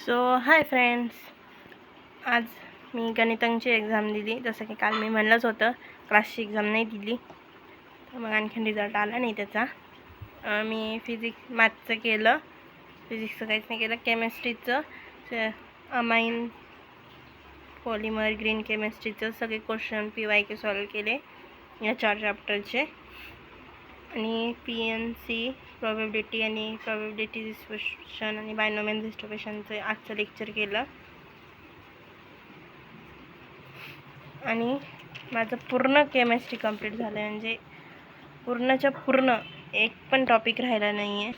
So hi friends, आज मी गणितांची exam दिली. जसं की काल मी म्हणलंच होतं क्लासची एक्झाम नाही दिली, तर मग आणखीन रिझल्ट आला नाही त्याचा. मी मॅथचं केलं, फिजिक्सचं काहीच नाही केलं. केमिस्ट्रीचं अमाइन पॉलिमर ग्रीन केमिस्ट्रीचं सगळे क्वेश्चन PYQ सॉल्व केले या 4 चॅप्टरचे. आणि PNC प्रॉबॅबिलिटी आणि प्रॉबॅबिलिटी डिस्ट्रिब्युशन आणि बायनॉमियल डिस्ट्रिब्युशनचं आजचं लेक्चर केलं. आणि माझं पूर्ण केमिस्ट्री कंप्लीट झालं आहे, म्हणजे पूर्णच्या पूर्ण एक पण टॉपिक राहिला नाही आहे.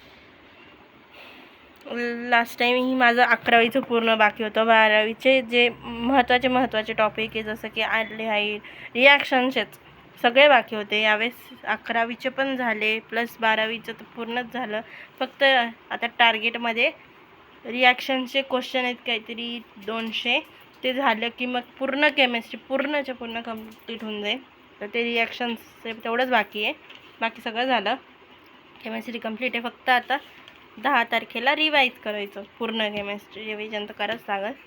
लास्ट टाईम ही माझं 11वीचं पूर्ण बाकी होतं. 12वीचे जे महत्त्वाचे टॉपिक आहे, जसं की अल्डिहाइड रिॲक्शनचेच सगळे बाकी होते. यावेळेस 11वीचे पण झाले, प्लस 12वीचं तर पूर्णच झालं. फक्त आता टार्गेटमध्ये रिॲक्शनचे क्वेश्चन आहेत काहीतरी 200, ते झालं की मग पूर्ण केमिस्ट्री पूर्णच्या पूर्ण कंप्लीट होऊन जाईल. तर ते रिॲक्शनचे तेवढंच बाकी आहे, बाकी सगळं झालं. केमिस्ट्री कंप्लीट आहे. फक्त आता 10 तारखेला रिवाईज करायचं. पूर्ण केमिस्ट्री रिव्हिजन तर करावंच लागेल.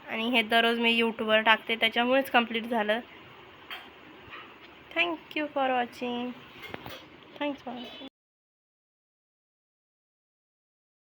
आणि हे दररोज मी यूट्यूबवर टाकते, त्याच्यामुळेच कंप्लीट झालं. Thank you for watching.